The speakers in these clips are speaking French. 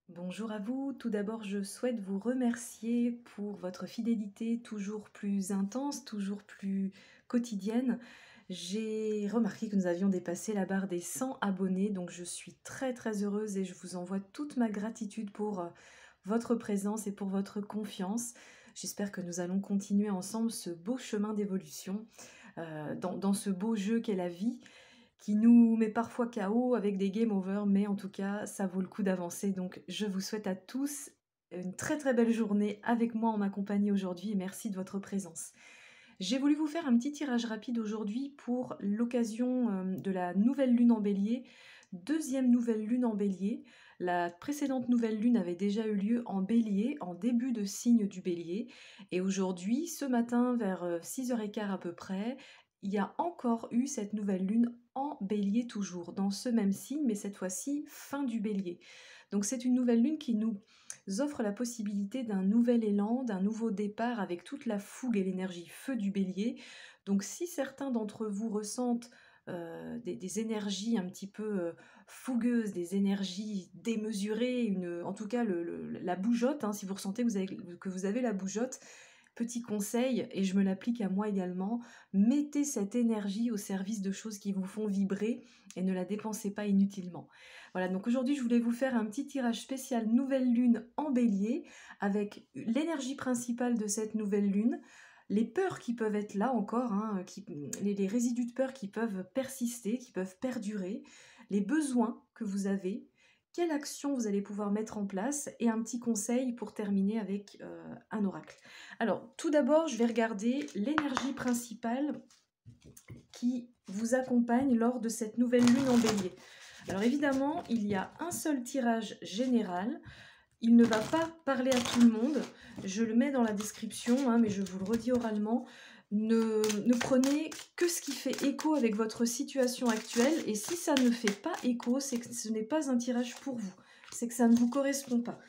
Bonjour à vous. Tout d'abord, je souhaite vous remercier pour votre fidélité toujours plus intense, toujours plus quotidienne. J'ai remarqué que nous avions dépassé la barre des 100 abonnés, donc je suis très très heureuse et je vous envoie toute ma gratitude pour votre présence et pour votre confiance. J'espère que nous allons continuer ensemble ce beau chemin d'évolution dans ce beau jeu qu'est la vie qui nous met parfois KO avec des game over, mais en tout cas, ça vaut le coup d'avancer. Donc, je vous souhaite à tous une très très belle journée avec moi en ma compagnie aujourd'hui et merci de votre présence. J'ai voulu vous faire un petit tirage rapide aujourd'hui pour l'occasion de la nouvelle lune en bélier, deuxième nouvelle lune en bélier. La précédente nouvelle lune avait déjà eu lieu en bélier, en début de signe du bélier. Et aujourd'hui, ce matin, vers 6h15 à peu près, il y a encore eu cette nouvelle lune en bélier toujours, dans ce même signe, mais cette fois-ci, fin du bélier. Donc c'est une nouvelle lune qui nous offre la possibilité d'un nouvel élan, d'un nouveau départ avec toute la fougue et l'énergie feu du bélier. Donc si certains d'entre vous ressentent des énergies un petit peu fougueuses, des énergies démesurées, en tout cas la bougeotte, hein, si vous ressentez que vous avez la bougeotte, petit conseil, et je me l'applique à moi également, mettez cette énergie au service de choses qui vous font vibrer et ne la dépensez pas inutilement. Voilà, donc aujourd'hui je voulais vous faire un petit tirage spécial nouvelle lune en bélier avec l'énergie principale de cette nouvelle lune, les peurs qui peuvent être là encore, hein, les résidus de peur qui peuvent persister, qui peuvent perdurer, les besoins que vous avez, quelle action vous allez pouvoir mettre en place et un petit conseil pour terminer avec un oracle. Alors tout d'abord je vais regarder l'énergie principale qui vous accompagne lors de cette nouvelle lune en bélier. Alors évidemment, il y a un seul tirage général. Il ne va pas parler à tout le monde. Je le mets dans la description, hein, mais je vous le redis oralement. Ne prenez que ce qui fait écho avec votre situation actuelle. Et si ça ne fait pas écho, c'est que ce n'est pas un tirage pour vous. C'est que ça ne vous correspond pas.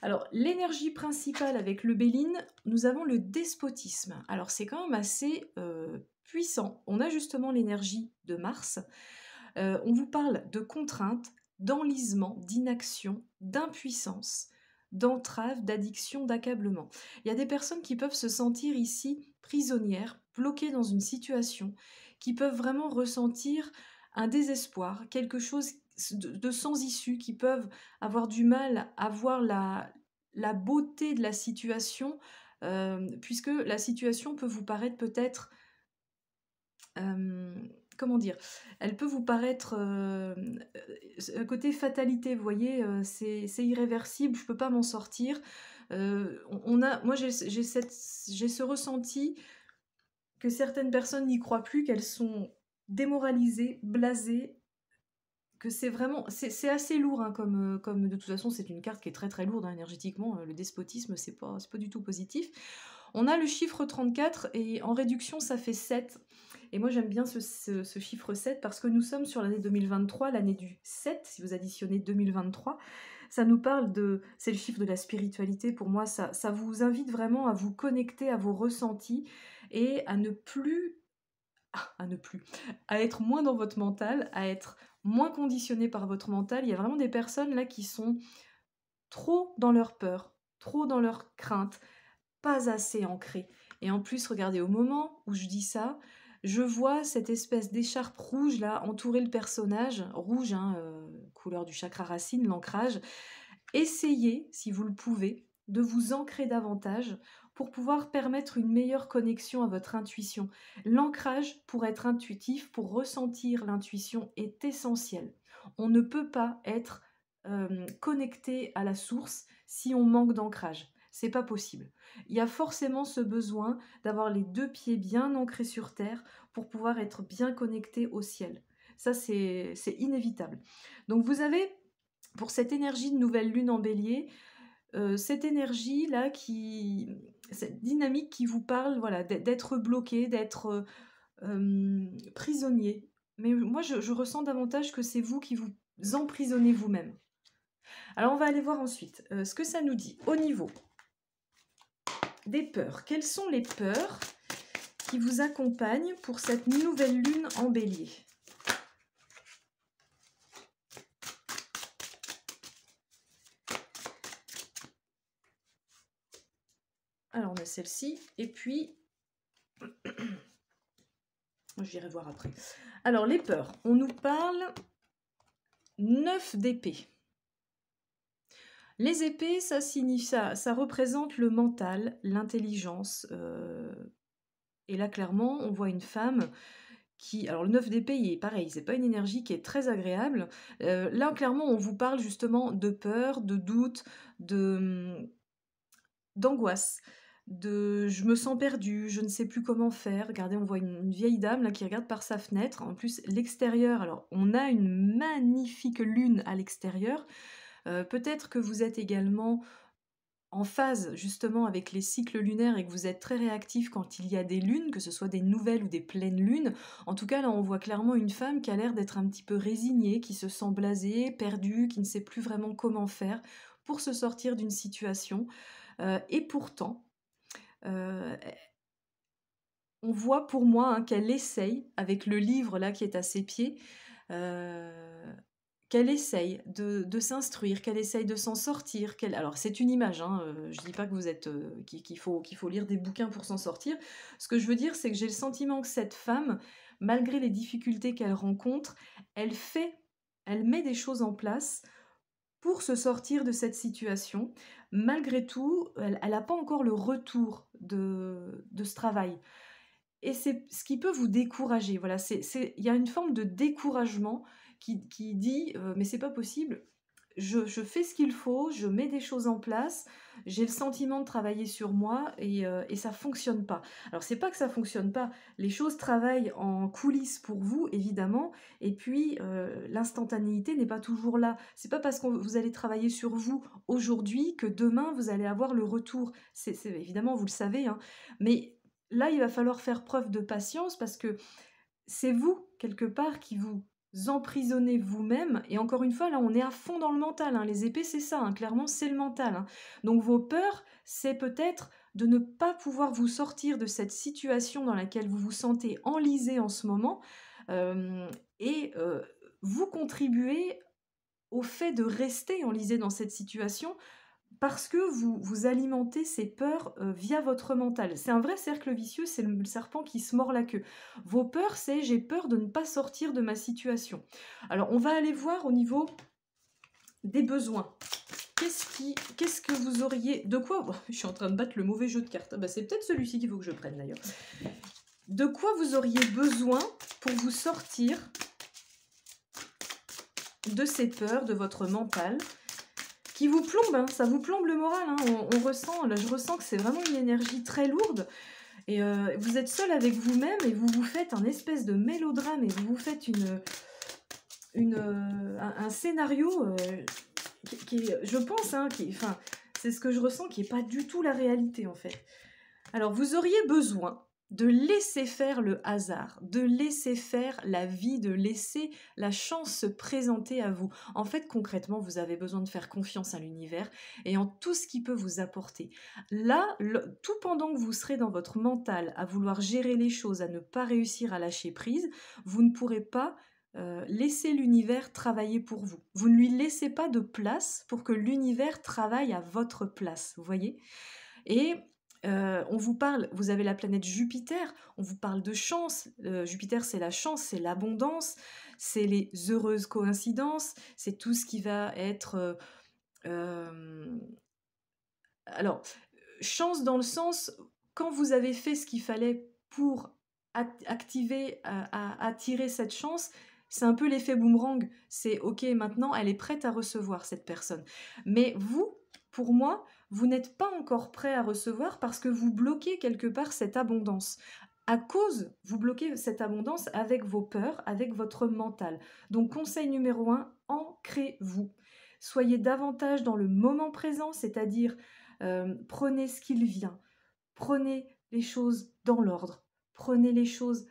Alors, l'énergie principale avec le Béline, nous avons le despotisme. Alors, c'est quand même assez puissant. On a justement l'énergie de Mars. On vous parle de contraintes, d'enlisement, d'inaction, d'impuissance, d'entrave, d'addiction, d'accablement. Il y a des personnes qui peuvent se sentir ici prisonnières, bloquées dans une situation, qui peuvent vraiment ressentir un désespoir, quelque chose de sans issue, qui peuvent avoir du mal à voir la beauté de la situation, puisque la situation peut vous paraître peut-être comment dire? Elle peut vous paraître, côté fatalité, vous voyez? C'est irréversible, je peux pas m'en sortir. Moi j'ai ce ressenti que certaines personnes n'y croient plus, qu'elles sont démoralisées, blasées, que c'est vraiment c'est assez lourd, hein, comme de toute façon, c'est une carte qui est très, très lourde, hein, énergétiquement, le despotisme, c'est pas du tout positif. On a le chiffre 34 et en réduction, ça fait 7. Et moi, j'aime bien ce chiffre 7 parce que nous sommes sur l'année 2023, l'année du 7, si vous additionnez 2023. Ça nous parle de... C'est le chiffre de la spiritualité. Pour moi, ça vous invite vraiment à vous connecter à vos ressentis et à ne plus... à être moins dans votre mental, à être moins conditionné par votre mental. Il y a vraiment des personnes là qui sont trop dans leur peur, trop dans leur crainte, pas assez ancrées. Et en plus, regardez, au moment où je dis ça, je vois cette espèce d'écharpe rouge là entourer le personnage, rouge, hein, couleur du chakra racine, l'ancrage. Essayez, si vous le pouvez, de vous ancrer davantage pour pouvoir permettre une meilleure connexion à votre intuition. L'ancrage, pour être intuitif, pour ressentir l'intuition, est essentiel. On ne peut pas être connecté à la source si on manque d'ancrage. C'est pas possible. Il y a forcément ce besoin d'avoir les deux pieds bien ancrés sur terre pour pouvoir être bien connecté au ciel. Ça, c'est inévitable. Donc vous avez, pour cette énergie de nouvelle lune en bélier, cette énergie-là, cette dynamique qui vous parle, voilà, d'être bloqué, d'être prisonnier. Mais moi, je ressens davantage que c'est vous qui vous emprisonnez vous-même. Alors, on va aller voir ensuite ce que ça nous dit au niveau des peurs. Quelles sont les peurs qui vous accompagnent pour cette nouvelle lune en bélier ? Alors, on a celle-ci, et puis, j'irai voir après. Alors, les peurs. On nous parle 9 d'épée. Les épées, ça signifie ça représente le mental, l'intelligence. Et là, clairement, on voit une femme qui... Alors, le 9 d'épée, il est pareil, c'est pas une énergie qui est très agréable. Là, clairement, on vous parle justement de peur, de doute, d'angoisse, de je me sens perdue, je ne sais plus comment faire. Regardez, on voit une vieille dame là qui regarde par sa fenêtre. En plus, l'extérieur, alors on a une magnifique lune à l'extérieur. Peut-être que vous êtes également en phase justement avec les cycles lunaires et que vous êtes très réactif quand il y a des lunes, que ce soit des nouvelles ou des pleines lunes. En tout cas, là, on voit clairement une femme qui a l'air d'être un petit peu résignée, qui se sent blasée, perdue, qui ne sait plus vraiment comment faire pour se sortir d'une situation. Et pourtant, euh, on voit pour moi hein, qu'elle essaye, avec le livre là qui est à ses pieds, euh, qu'elle essaye de s'instruire, qu'elle essaye de s'en sortir. Alors c'est une image, hein, je dis pas que vous êtes qu'il faut lire des bouquins pour s'en sortir. Ce que je veux dire, c'est que j'ai le sentiment que cette femme, malgré les difficultés qu'elle rencontre, elle met des choses en place pour se sortir de cette situation. Malgré tout, elle n'a pas encore le retour de ce travail. Et c'est ce qui peut vous décourager. Voilà, il y a une forme de découragement qui dit mais c'est pas possible, je fais ce qu'il faut, je mets des choses en place, j'ai le sentiment de travailler sur moi et ça fonctionne pas. Alors c'est pas que ça fonctionne pas, les choses travaillent en coulisses pour vous évidemment, et puis l'instantanéité n'est pas toujours là. C'est pas parce que vous allez travailler sur vous aujourd'hui que demain vous allez avoir le retour. Évidemment vous le savez, hein, mais là il va falloir faire preuve de patience parce que c'est vous, quelque part, qui vous emprisonnez vous-même. Et encore une fois, là, on est à fond dans le mental. Hein. Les épées, c'est ça, hein. Clairement, c'est le mental. Hein. Donc vos peurs, c'est peut-être de ne pas pouvoir vous sortir de cette situation dans laquelle vous vous sentez enlisé en ce moment. Et vous contribuez au fait de rester enlisé dans cette situation parce que vous alimentez ces peurs via votre mental. C'est un vrai cercle vicieux, c'est le serpent qui se mord la queue. Vos peurs, c'est j'ai peur de ne pas sortir de ma situation. Alors, on va aller voir au niveau des besoins. Qu'est-ce que vous auriez... De quoi... Je suis en train de battre le mauvais jeu de cartes. Bah, c'est peut-être celui-ci qu'il faut que je prenne d'ailleurs. De quoi vous auriez besoin pour vous sortir de ces peurs, de votre mental qui vous plombe, hein, ça vous plombe le moral. Hein, on ressent, là je ressens que c'est vraiment une énergie très lourde. Et vous êtes seul avec vous-même et vous vous faites un espèce de mélodrame et vous vous faites un scénario qui est, je pense, hein, enfin, c'est ce que je ressens, qui n'est pas du tout la réalité en fait. Alors vous auriez besoin de laisser faire le hasard, de laisser faire la vie, de laisser la chance se présenter à vous. En fait, concrètement, vous avez besoin de faire confiance à l'univers et en tout ce qui peut vous apporter. Là, tout pendant que vous serez dans votre mental à vouloir gérer les choses, à ne pas réussir à lâcher prise, vous ne pourrez pas laisser l'univers travailler pour vous. Vous ne lui laissez pas de place pour que l'univers travaille à votre place, vous voyez ? Et on vous parle, vous avez la planète Jupiter, on vous parle de chance. Jupiter, c'est la chance, c'est l'abondance, c'est les heureuses coïncidences, c'est tout ce qui va être... alors, chance dans le sens, quand vous avez fait ce qu'il fallait pour activer, attirer cette chance, c'est un peu l'effet boomerang. C'est ok, maintenant elle est prête à recevoir cette personne. Mais vous, pour moi, vous n'êtes pas encore prêt à recevoir parce que vous bloquez quelque part cette abondance. Vous bloquez cette abondance avec vos peurs, avec votre mental. Donc conseil numéro 1, ancrez-vous. Soyez davantage dans le moment présent, c'est-à-dire prenez ce qu'il vient, prenez les choses dans l'ordre, prenez les choses,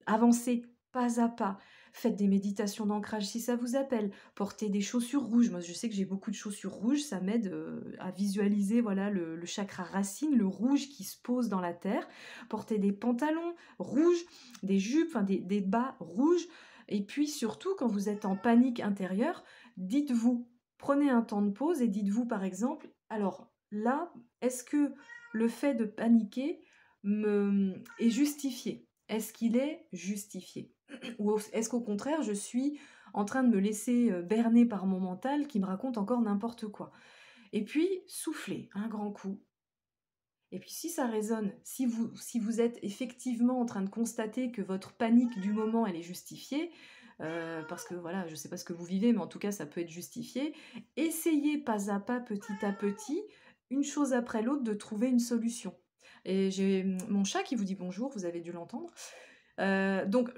avancez pas à pas. Faites des méditations d'ancrage si ça vous appelle. Portez des chaussures rouges. Moi, je sais que j'ai beaucoup de chaussures rouges. Ça m'aide à visualiser voilà, le chakra racine, le rouge qui se pose dans la terre. Portez des pantalons rouges, des jupes, enfin des bas rouges. Et puis surtout, quand vous êtes en panique intérieure, dites-vous, prenez un temps de pause et dites-vous par exemple, alors là, est-ce que le fait de paniquer est justifié? Est-ce qu'il est justifié? Ou est-ce qu'au contraire, je suis en train de me laisser berner par mon mental qui me raconte encore n'importe quoi? Et puis, soufflez un grand coup. Et puis si ça résonne, si vous êtes effectivement en train de constater que votre panique du moment, elle est justifiée, parce que voilà, je ne sais pas ce que vous vivez, mais en tout cas, ça peut être justifié, essayez pas à pas, petit à petit, une chose après l'autre, de trouver une solution. Et j'ai mon chat qui vous dit bonjour, vous avez dû l'entendre. Donc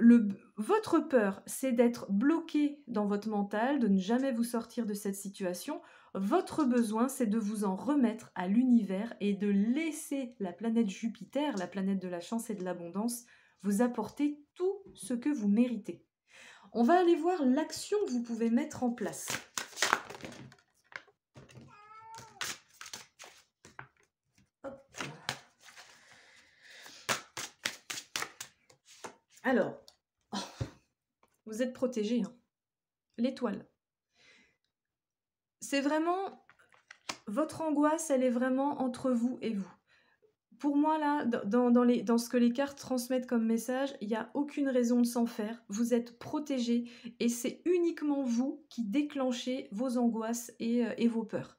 votre peur, c'est d'être bloqué dans votre mental, de ne jamais vous sortir de cette situation. Votre besoin, c'est de vous en remettre à l'univers et de laisser la planète Jupiter, la planète de la chance et de l'abondance, vous apporter tout ce que vous méritez. On va aller voir l'action que vous pouvez mettre en place. Hop. Alors, vous êtes protégé, hein. L'étoile. C'est vraiment... Votre angoisse, elle est vraiment entre vous et vous. Pour moi, là, dans ce que les cartes transmettent comme message, il n'y a aucune raison de s'en faire. Vous êtes protégé et c'est uniquement vous qui déclenchez vos angoisses et vos peurs.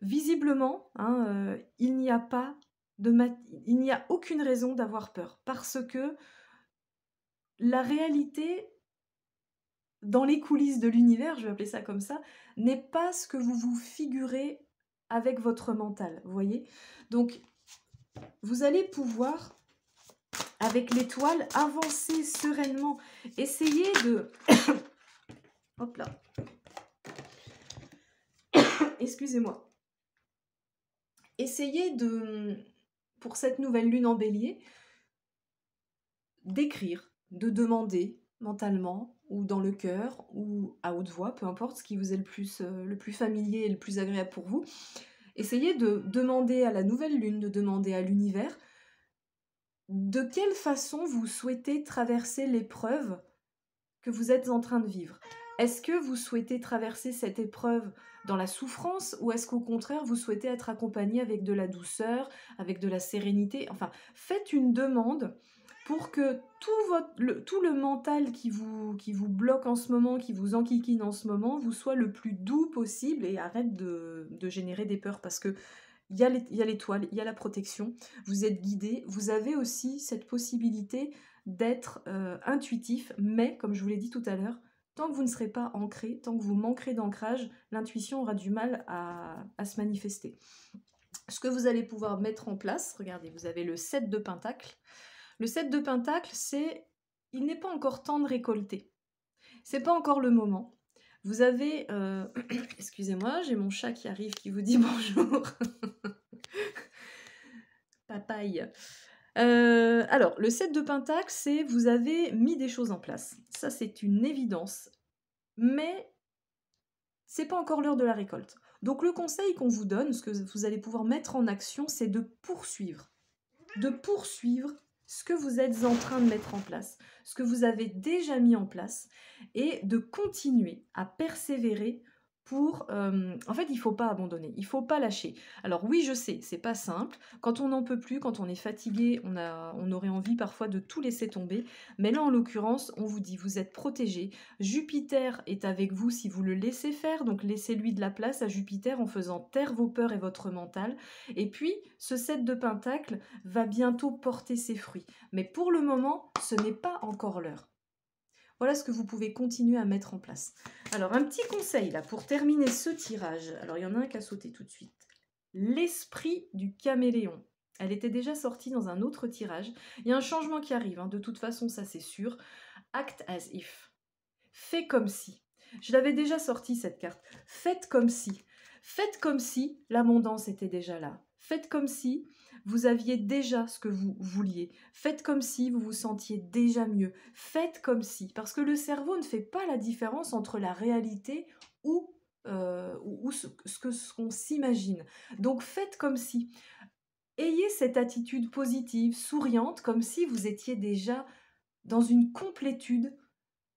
Visiblement, hein, il n'y a aucune raison d'avoir peur parce que la réalité, dans les coulisses de l'univers, je vais appeler ça comme ça, n'est pas ce que vous vous figurez avec votre mental, vous voyez? Donc, vous allez pouvoir, avec l'étoile, avancer sereinement. Essayez de... Hop là. Excusez-moi. Essayez de, pour cette nouvelle lune en bélier, d'écrire, de demander mentalement, ou dans le cœur, ou à haute voix, peu importe ce qui vous est le plus familier et le plus agréable pour vous. Essayez de demander à la nouvelle lune, de demander à l'univers, de quelle façon vous souhaitez traverser l'épreuve que vous êtes en train de vivre. Est-ce que vous souhaitez traverser cette épreuve dans la souffrance ou est-ce qu'au contraire vous souhaitez être accompagné avec de la douceur, avec de la sérénité? Enfin, faites une demande pour que tout le mental qui vous bloque en ce moment, qui vous enquiquine en ce moment, vous soit le plus doux possible et arrête de générer des peurs parce que il y a l'étoile, il y a la protection, vous êtes guidé, vous avez aussi cette possibilité d'être intuitif, mais comme je vous l'ai dit tout à l'heure, tant que vous ne serez pas ancré, tant que vous manquerez d'ancrage, l'intuition aura du mal à se manifester. Ce que vous allez pouvoir mettre en place, regardez, vous avez le 7 de Pentacle. Le 7 de Pentacle, c'est « il n'est pas encore temps de récolter ». C'est pas encore le moment. Vous avez... excusez-moi, j'ai mon chat qui arrive qui vous dit bonjour. Papaye. Alors, le 7 de Pentacle, c'est vous avez mis des choses en place. Ça, c'est une évidence. Mais c'est pas encore l'heure de la récolte. Donc, le conseil qu'on vous donne, ce que vous allez pouvoir mettre en action, c'est de poursuivre. De poursuivre ce que vous êtes en train de mettre en place, ce que vous avez déjà mis en place, et de continuer à persévérer pour... en fait, il ne faut pas abandonner, il ne faut pas lâcher. Alors oui, je sais, c'est pas simple. Quand on n'en peut plus, quand on est fatigué, on aurait envie parfois de tout laisser tomber. Mais là, en l'occurrence, on vous dit, vous êtes protégé. Jupiter est avec vous si vous le laissez faire, donc laissez-lui de la place à Jupiter en faisant taire vos peurs et votre mental. Et puis, ce 7 de Pentacle va bientôt porter ses fruits. Mais pour le moment, ce n'est pas encore l'heure. Voilà ce que vous pouvez continuer à mettre en place. Alors, un petit conseil là pour terminer ce tirage. Alors, il y en a un qui a sauté tout de suite. L'esprit du caméléon. Elle était déjà sortie dans un autre tirage. Il y a un changement qui arrive, hein. De toute façon, ça c'est sûr. Act as if. Fais comme si. Je l'avais déjà sortie cette carte. Faites comme si. Faites comme si l'abondance était déjà là. Faites comme si vous aviez déjà ce que vous vouliez. Faites comme si vous vous sentiez déjà mieux. Faites comme si. Parce que le cerveau ne fait pas la différence entre la réalité ou ce qu'on s'imagine. Donc faites comme si. Ayez cette attitude positive, souriante, comme si vous étiez déjà dans une complétude,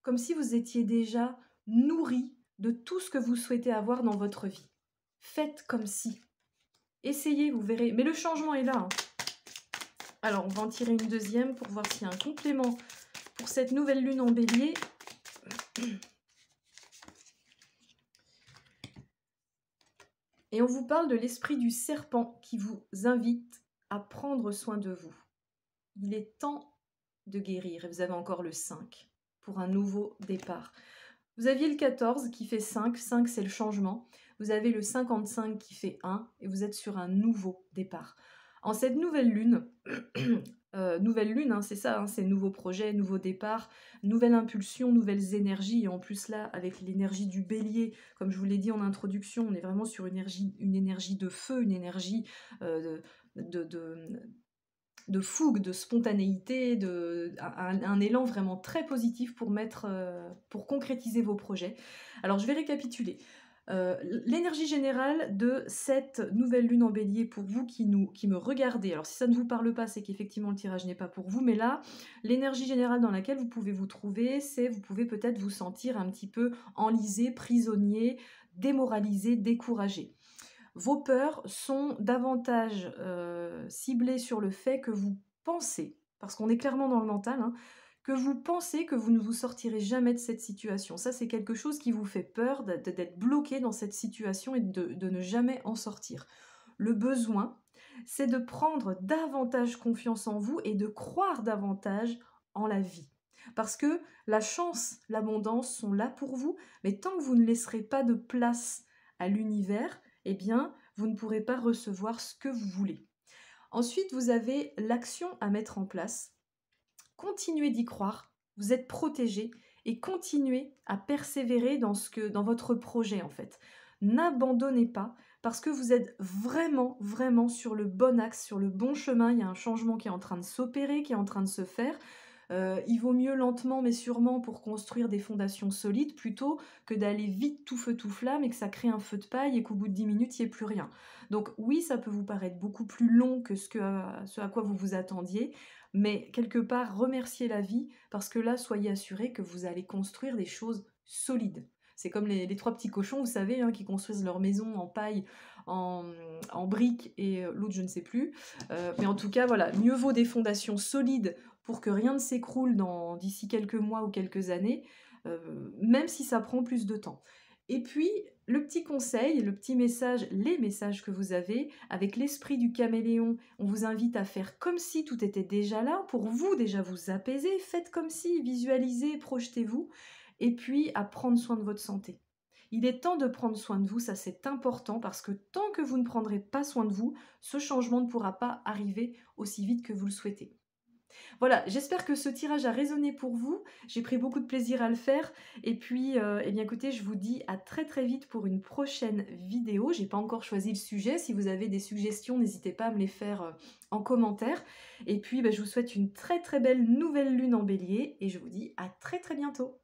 comme si vous étiez déjà nourri de tout ce que vous souhaitez avoir dans votre vie. Faites comme si. Essayez, vous verrez. Mais le changement est là, hein. Alors, on va en tirer une deuxième pour voir s'il y a un complément pour cette nouvelle lune en bélier. Et on vous parle de l'esprit du serpent qui vous invite à prendre soin de vous. Il est temps de guérir. Et vous avez encore le 5 pour un nouveau départ. Vous aviez le 14 qui fait 5. 5, c'est le changement. Vous avez le 55 qui fait 1. Et vous êtes sur un nouveau départ. En cette nouvelle lune, hein, c'est ça, hein, c'est nouveau projet, nouveau départ, nouvelle impulsion, nouvelles énergies. Et en plus là, avec l'énergie du bélier, comme je vous l'ai dit en introduction, on est vraiment sur une énergie de feu, une énergie de fougue, de spontanéité, un élan vraiment très positif pour concrétiser vos projets. Alors je vais récapituler. L'énergie générale de cette nouvelle lune en bélier pour vous qui me regardez. Alors si ça ne vous parle pas, c'est qu'effectivement le tirage n'est pas pour vous, mais là, l'énergie générale dans laquelle vous pouvez vous trouver, c'est vous pouvez peut-être vous sentir un petit peu enlisé, prisonnier, démoralisé, découragé. Vos peurs sont davantage ciblées sur le fait que vous pensez, parce qu'on est clairement dans le mental, hein, que vous pensez que vous ne vous sortirez jamais de cette situation. Ça, c'est quelque chose qui vous fait peur d'être bloqué dans cette situation et de ne jamais en sortir. Le besoin, c'est de prendre davantage confiance en vous et de croire davantage en la vie. Parce que la chance, l'abondance sont là pour vous, mais tant que vous ne laisserez pas de place à l'univers, eh bien, vous ne pourrez pas recevoir ce que vous voulez. Ensuite, vous avez l'action à mettre en place. Continuez d'y croire, vous êtes protégé et continuez à persévérer dans votre projet en fait. N'abandonnez pas parce que vous êtes vraiment, vraiment sur le bon axe, sur le bon chemin. Il y a un changement qui est en train de s'opérer, qui est en train de se faire. Il vaut mieux lentement mais sûrement pour construire des fondations solides plutôt que d'aller vite tout feu tout flamme et que ça crée un feu de paille et qu'au bout de 10 minutes il n'y ait plus rien. Donc oui, ça peut vous paraître beaucoup plus long que ce à quoi vous vous attendiez, mais quelque part remerciez la vie parce que là, soyez assurés que vous allez construire des choses solides. C'est comme les trois petits cochons, vous savez, hein, qui construisent leur maison en paille, en briques et l'autre je ne sais plus. Mais en tout cas, voilà, mieux vaut des fondations solides pour que rien ne s'écroule d'ici quelques mois ou quelques années, même si ça prend plus de temps. Et puis, le petit conseil, le petit message, les messages que vous avez, avec l'esprit du caméléon, on vous invite à faire comme si tout était déjà là, pour vous déjà vous apaiser, faites comme si, visualisez, projetez-vous, et puis à prendre soin de votre santé. Il est temps de prendre soin de vous, ça c'est important, parce que tant que vous ne prendrez pas soin de vous, ce changement ne pourra pas arriver aussi vite que vous le souhaitez. Voilà, j'espère que ce tirage a résonné pour vous. J'ai pris beaucoup de plaisir à le faire. Et puis, eh bien écoutez, je vous dis à très très vite pour une prochaine vidéo. J'ai pas encore choisi le sujet. Si vous avez des suggestions, n'hésitez pas à me les faire en commentaire. Et puis, je vous souhaite une très très belle nouvelle lune en bélier. Et je vous dis à très très bientôt.